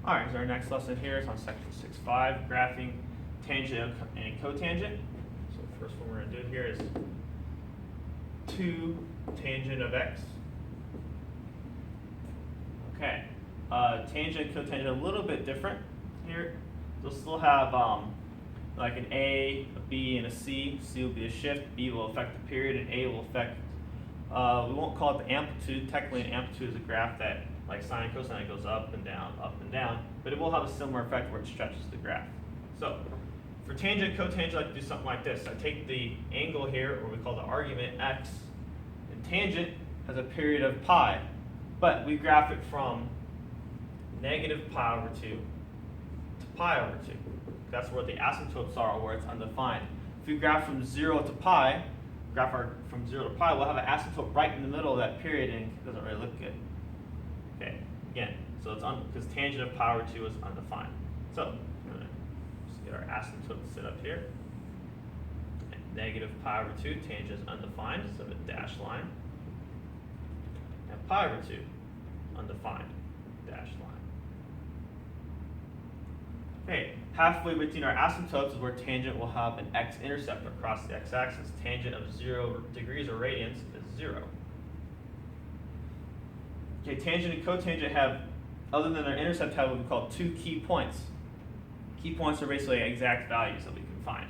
All right, so our next lesson here is on section 6.5, graphing tangent and cotangent. So the first one we're going to do here is 2 tangent of x. Okay, tangent and cotangent are a little bit different here. They'll still have like an A, a B, and a C. C will be a shift, B will affect the period, and A will affect, we won't call it the amplitude. Technically an amplitude is a graph that, like sine and cosine, goes up and down, but it will have a similar effect where it stretches the graph. So for tangent and cotangent, I like to do something like this. I take the angle here, or we call the argument x, and tangent has a period of pi, but we graph it from negative pi over 2 to pi over 2. That's where the asymptotes are, where it's undefined. If we graph from 0 to pi, from 0 to pi, we'll have an asymptote right in the middle of that period, and it doesn't really look good. Okay, again, so it's because tangent of pi over 2 is undefined. So I'm going to just get our asymptote set up here. Negative pi over 2, tangent is undefined, so the dashed line. And pi over 2, undefined, dashed line. Okay, halfway between our asymptotes is where tangent will have an x-intercept across the x-axis. Tangent of 0 degrees or radians is 0. Okay, tangent and cotangent have, other than their intercept, have what we call 2 key points. Key points are basically exact values that we can find.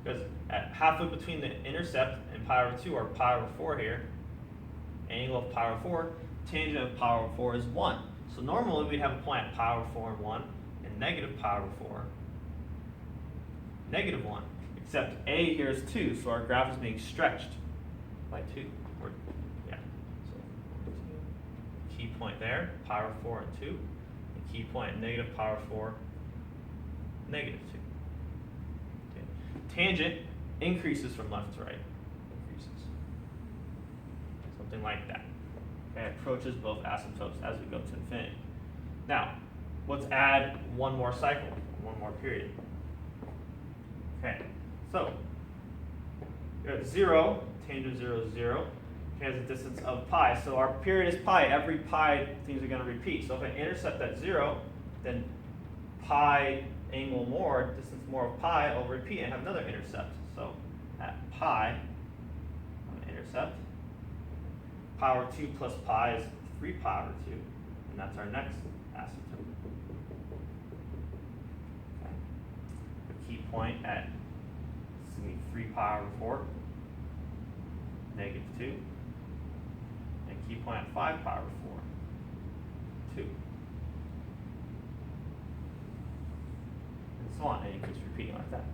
Because at halfway between the intercept and pi over 2, or pi over 4 here, angle of pi over 4, tangent of pi over 4 is 1. So normally we'd have a point at pi over 4 and 1, and negative pi over 4, negative 1. Except a here is 2, so our graph is being stretched by 2. Or, yeah. So key point there, pi over 4 and 2. And key point negative pi over 4, negative 2. Okay. Tangent increases from left to right. Increases. Something like that. Okay, approaches both asymptotes as we go to infinity. Now, let's add one more cycle, one more period. Okay, so you're at 0, tangent of 0 is 0. Okay, has a distance of pi. So our period is pi. Every pi things are going to repeat. So if I intercept at 0, then pi angle more, distance more of pi, I'll repeat and have another intercept. So at pi, I'm going to intercept. Pi over 2 plus pi is 3 pi over 2. And that's our next asymptote. Okay. The key point at 3 pi over 4, negative 2. And key point at 5 pi over 4, 2. And so on, and it keeps repeating like that.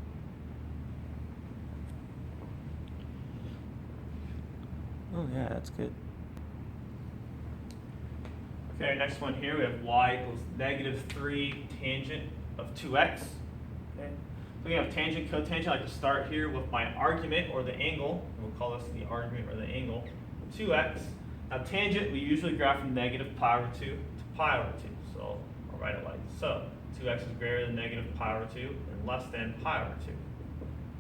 Oh yeah, that's good. Okay, next one here, we have y equals negative 3 tangent of 2x. Okay. So we have tangent, cotangent. I like to start here with my argument, or the angle. We'll call this the argument or the angle, 2x. Now tangent, we usually graph from negative pi over 2 to pi over 2. So I'll write it like so. 2x is greater than negative pi over 2 and less than pi over 2.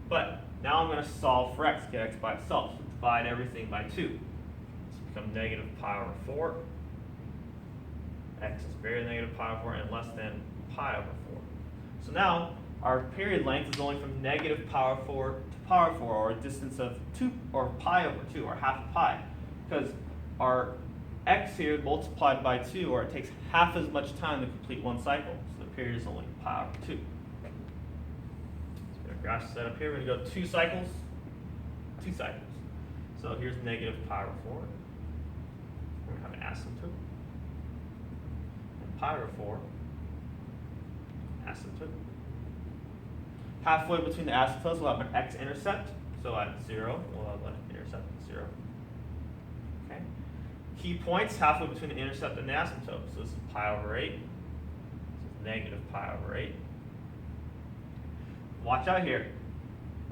But now I'm going to solve for x, get x by itself. So divide everything by 2. This becomes negative pi over 4. X is greater than negative pi over 4 and less than pi over 4. So now our period length is only from negative pi over 4 to pi over 4, or a distance of 2, or pi over 2, or half pi. Because our x here multiplied by 2, or it takes half as much time to complete one cycle. So the period is only pi over 2. So we have a graph set up here. We're going to go 2 cycles. 2 cycles. So here's negative pi over 4. We're going to have an asymptote. Pi over 4, asymptote. Halfway between the asymptotes, we'll have an x-intercept. So at 0, we'll have an intercept at 0. Okay. Key points halfway between the intercept and the asymptote. So this is pi over 8. This is negative pi over 8. Watch out here.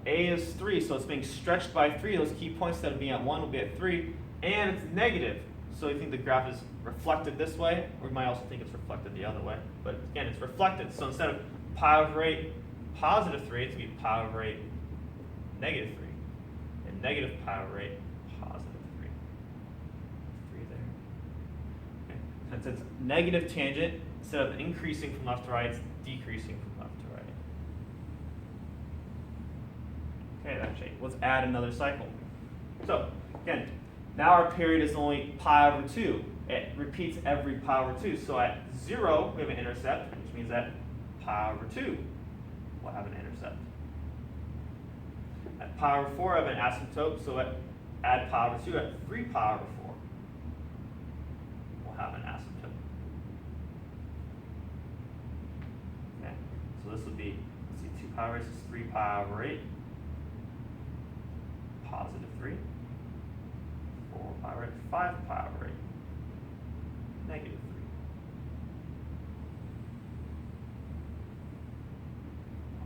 A is 3, so it's being stretched by 3. Those key points instead of being at 1 will be at 3. And it's negative. So you think the graph is reflected this way, or you might also think it's reflected the other way. But again, it's reflected. So instead of pi over 8 positive 3, it's going to be pi over 8 negative 3. And negative pi over 8 positive 3. 3 there. Okay. Since it's negative tangent, instead of increasing from left to right, it's decreasing from left to right. Okay, that's shape. Let's add another cycle. So, again, now our period is only pi over 2. It repeats every pi over 2. So at 0, we have an intercept, which means that pi over 2 will have an intercept. At pi over 4, I have an asymptote, so add pi over 2 at 3 pi over 4. We'll have an asymptote. Okay, so this would be, let's see, 2 pi raised to 3 pi over 8, positive 3, 4 pi raised to 5 pi over 8, negative 3.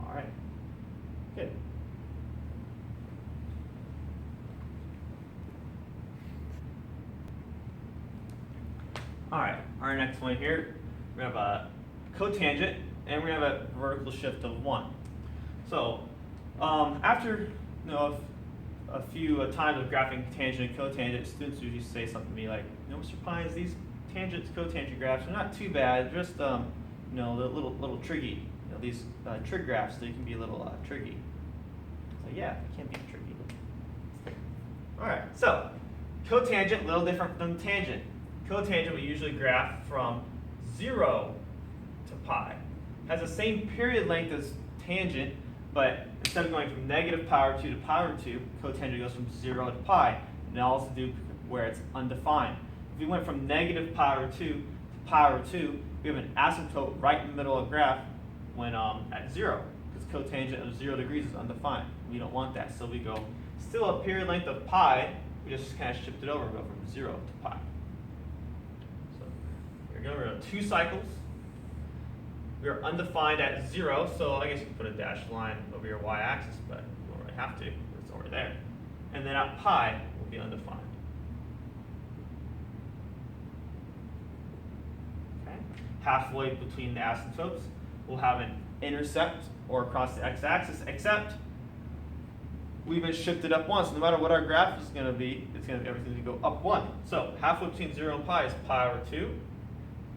All right, good. All right, our next one here, we have a cotangent, and we have a vertical shift of 1. So, after a few times of graphing tangent and cotangent, students usually say something to me like, Mr. Pines, these tangents, cotangent graphs are not too bad, just the little tricky. These trig graphs, they can be a little tricky. So yeah, it can be tricky. All right, so cotangent, a little different from tangent. Cotangent we usually graph from 0 to pi. Has the same period length as tangent, but instead of going from negative pi over 2 to pi over 2, cotangent goes from 0 to pi. And it also do where it's undefined. If we went from negative pi over 2 to pi over 2, we have an asymptote right in the middle of the graph when at 0, because cotangent of 0 degrees is undefined. We don't want that, so we go still a period length of pi, we just kind of shift it over and go from 0 to pi. So here we go, we're going 2 cycles. We are undefined at 0, so I guess you can put a dashed line over your y-axis, but you don't really have to, it's over there. And then at pi will be undefined. Okay. Halfway between the asymptotes, we'll have an intercept or across the x-axis, except we've been shifted up 1. So no matter what our graph is going to be, it's going to be everything to go up 1. So halfway between 0 and pi is pi over 2.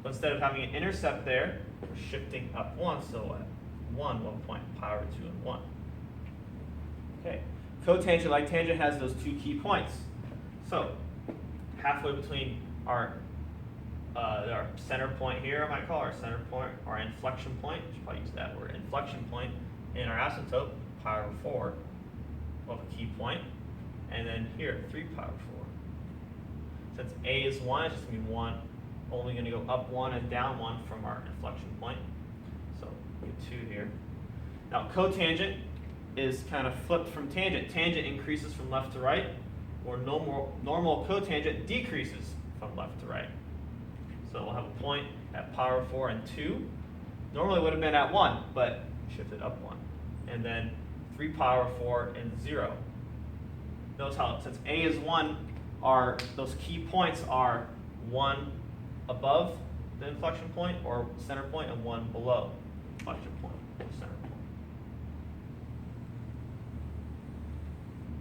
But instead of having an intercept there, we're shifting up 1. So at 1 point, pi over 2 and 1. Okay. Cotangent, like tangent, has those 2 key points. So halfway between our center point here, I might call our center point, our inflection point, we should probably use that word, inflection point, and our asymptote, pi over 4, we'll have a key point, and then here, 3 pi over 4. Since A is 1, it's just going to be 1, only going to go up 1 and down 1 from our inflection point. So we get 2 here. Now cotangent is kind of flipped from tangent. Tangent increases from left to right, or normal cotangent decreases from left to right. So we'll have a point at pi over 4 and 2. Normally it would have been at 1, but shifted up 1. And then 3 pi over 4 and 0. Notice how, since A is 1, those key points are 1 above the inflection point or center point and 1 below the inflection point or center point.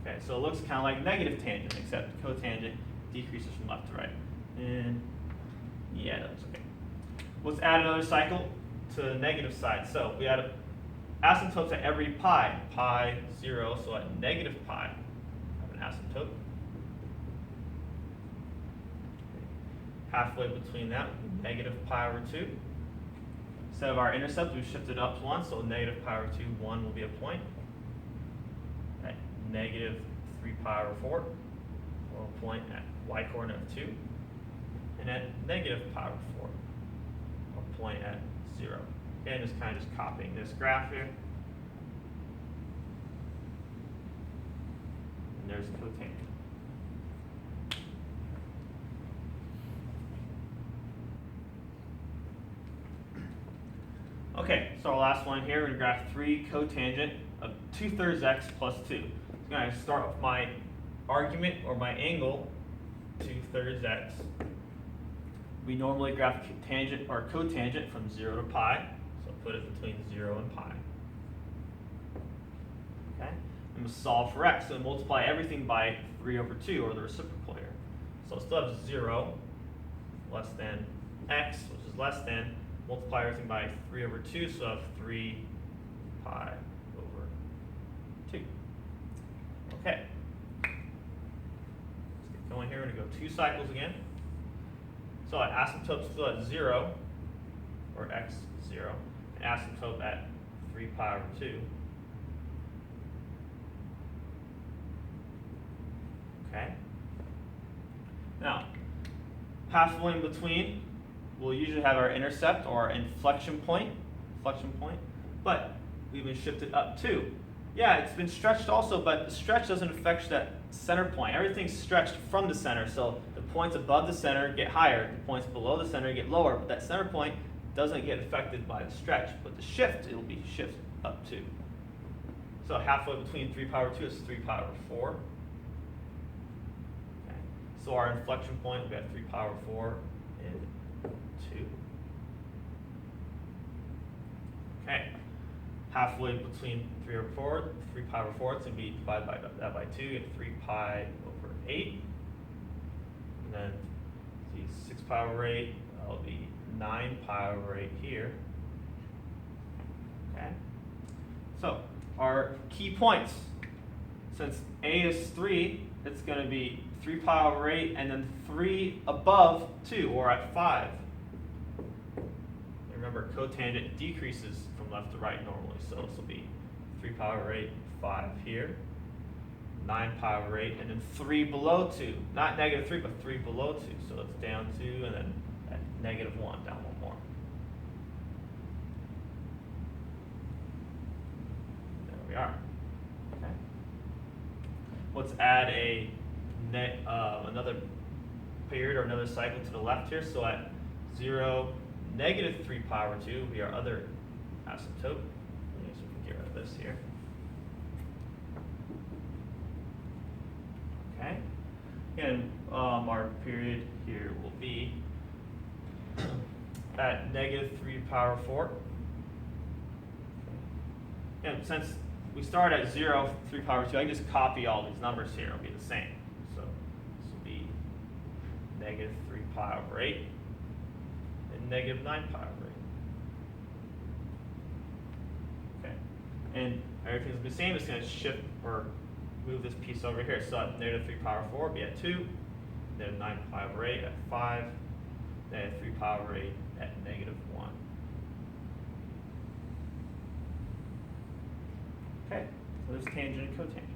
Okay, so it looks kind of like negative tangent, except cotangent decreases from left to right. And yeah, that's okay. Let's add another cycle to the negative side. So we add asymptotes at every pi. Pi 0, so at negative pi, I have an asymptote. Halfway between that, negative pi over 2. Instead of our intercept, we've shifted up 1, so negative pi over 2, 1 will be a point. At negative 3 pi over 4, we'll point at y-coordinate of 2. And at negative pi over 4, we'll point at 0. Again, just kind of just copying this graph here. And there's cotangent. Okay, so our last one here, we're going to graph 3 cotangent of 2/3 x plus 2. So I'm going to start with my argument or my angle, 2/3 x. We normally graph tangent or cotangent from 0 to pi, so put it between 0 and pi. Okay, I'm going to solve for x, so multiply everything by 3 over 2, or the reciprocal here. So I still have 0 less than x, which is less than multiply everything by 3 over 2, so I have 3 pi over 2. Okay. Let's get going here. We're going to go 2 cycles again. So at asymptote still at 0, or x 0, and asymptote at 3 pi over 2. Okay. Now, halfway in between, we'll usually have our intercept or our inflection point, but we've been shifted up too. Yeah, it's been stretched also, but the stretch doesn't affect that center point. Everything's stretched from the center, so the points above the center get higher, the points below the center get lower, but that center point doesn't get affected by the stretch. But the shift, it'll be shifted up too. So halfway between 3 pi over 2 is 3 pi over 4. Okay. So our inflection point will be at 3 pi over 4 and 2. Okay. Halfway between 3 over 4, 3 pi over 4, it's going to be divided by that by 2, you get 3 pi over 8. And then see 6 pi over 8, that'll be 9 pi over 8 here. Okay. So our key points, since A is 3, it's going to be 3 pi over 8 and then 3 above 2, or at 5. Remember, cotangent decreases from left to right normally, so this will be 3 pi over 8, 5 here, 9 pi over 8, and then 3 below 2. Not negative 3, but 3 below 2. So it's down 2, and then at negative 1, down 1 more. There we are. Okay. Let's add a another period or another cycle to the left here. So at 0, negative 3 pi over 2 will be our other asymptote. So we can get rid of this here. Okay. And our period here will be at negative 3 power 4. And since we start at 0, 3 power 2, I can just copy all these numbers here. It'll be the same. So this will be negative 3 pi over 8 and negative 9 pi over 8. Okay. And everything's the same. It's going to shift or move this piece over here. So at negative 3 pi over 4 will be at 2, negative 9 pi over 8 at 5, negative 3 pi over 8 at negative 1. Okay, so there's tangent and cotangent.